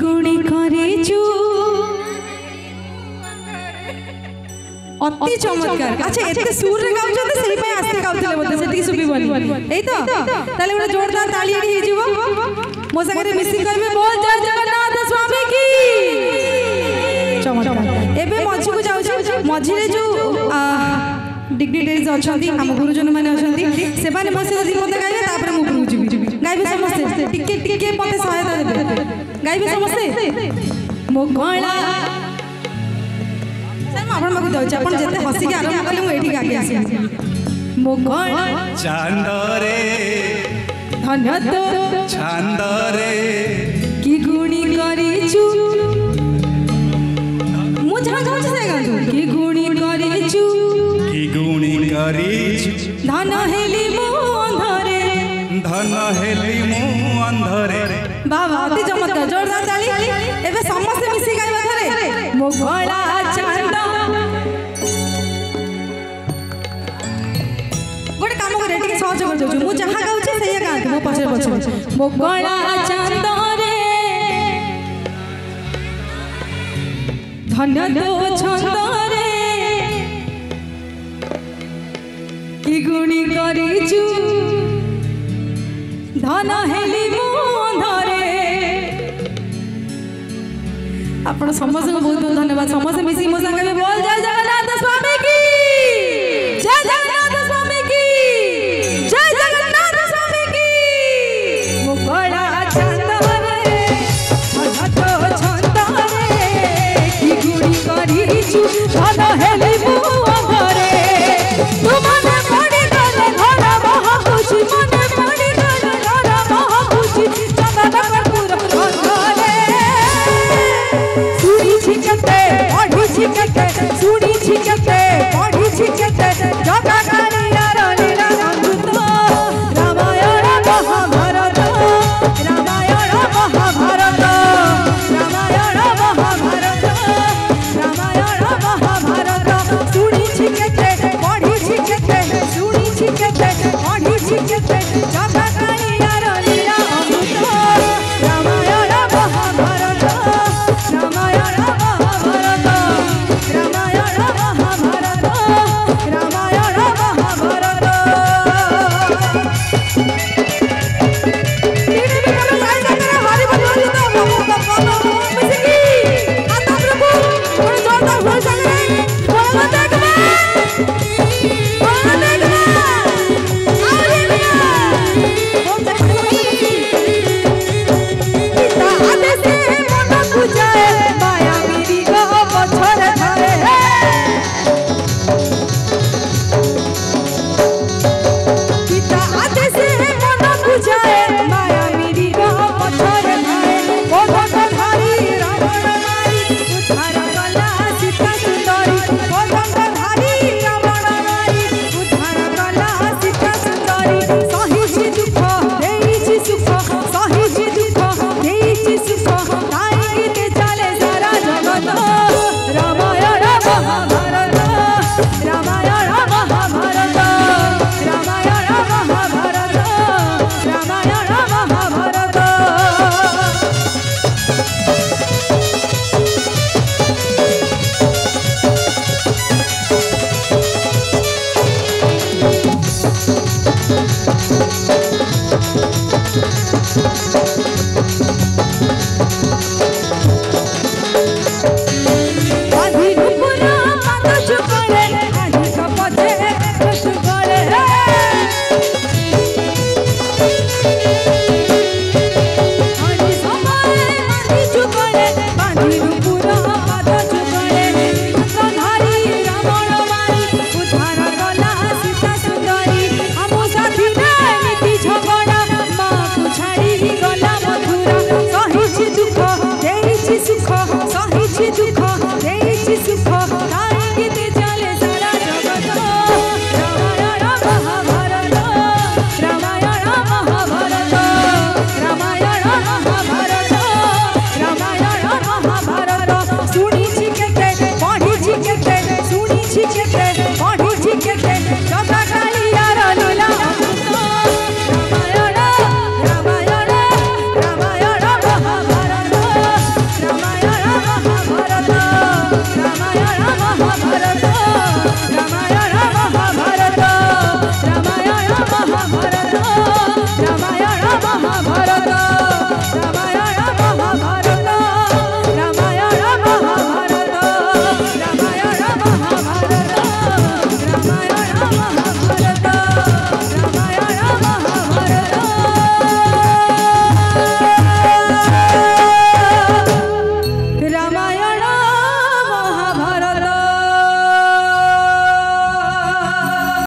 गुणी करेचु अति चमत्कार। अच्छा एते सुर रे गाउ छते सेही पय आस्ते गाउथिले बोलते सेठी सुबिबनी एई तो ताले गोटे जोरदार ताली आडी हे जीवो मो संगे मिसिंग करबे बोल जय जगन्नाथ स्वामी की चमत्कार। एबे मझी को जाउ छी मझी रे जो डिग्निटरीज अछंती हम गुरुजन माने अछंती से माने मसे दी मते गाइबे तापर मु गुरु जीवी गाइबे समस्त टिके टिके मते सहायता देबे गाइबे समस्त मो गळा आपण मको दउ छी आपण जते हसी के आरंभ कले मु एठी गाके आसी मो गळा चांद रे धन्य तो चांद रे की गुणी करिछु मु जहा गाउ छी से गाउ की गुणी करिछु की गुणी करिछु धन हेली मु अंधरे धन हेली मु अंधरे बाबा अति चमत्कार जोरदार ताली एबे समस्त मिसी गाइबा थरे मो गळा चांद गोटे काम करे टिके सहज कर दउ मु जहा गाउ छी सेया गात मो पछे पछे मो गळा चांद रे धन्य तो छंद रे की गुणी करिछु धन हेली मु अंधरे। आपण समस्त को बहुत बहुत धन्यवाद समस्त मिसी मो संगे बोल जय जगन्नाथ स्वामी की जय जगन्नाथ स्वामी की जय जगन्नाथ स्वामी की मो गळा चांद रे धन तो छंद रे की गुणी करिछु धन हेली मु अंधरे तू मने पड़ी गले घर महा खुशी मने पड़ी गले घर महा खुशी चंदन कर्पूर अंधरे सुनी छिकते पढ़ी छिकते सुनी छिकते पढ़ी छिकते जगा कालिया लीला अमृत रामायण महाभारत रामायण महाभारत रामायण महाभारत रामायण महाभारत सुनी छिकते पढ़ी छिकते सुनी छिकते पढ़ी छिकते जगा कालिया लीला अमृत रामायण महाभारत रामायण महाभारत रामायण महाभारत रामायण महाभारत टीवी में कल साई संगे हरि बोल तो मिसकी आता प्रभु थोड़ा जोरदार हो संगे बोल देखबे बोल देखबे आओ पिता आदेश से मन बुझाए माया मेरी गो पछर धारे पिता आदेश से मन बुझाए माया मेरी गो पछर धारे कोदंड धारी रावण मारी उद्धार कला सीता सुंदरी कोदंड धारी रावण मारी उद्धार कला सीता सुंदरी सहिछि दुख देइछि सुख सहिछि दुख देइछि सुख ताई गीते चले सारा जगत रामायण महाभारत रामायण महाभारत रामायण महाभारत रामायण महाभारत आधी नुपुरा पाद चुकले आधी कपचे चुकले आधी समय आधी चुकले आधी नुपुरा पाद चुकले कंधारी रावण मारी उद्धार कला सीता सुंदरी हमो साथी ने नीति झगड़ा मां को छाड़ी गला मथुरा सहिछि दुख देइछि सुख सहिछि दुख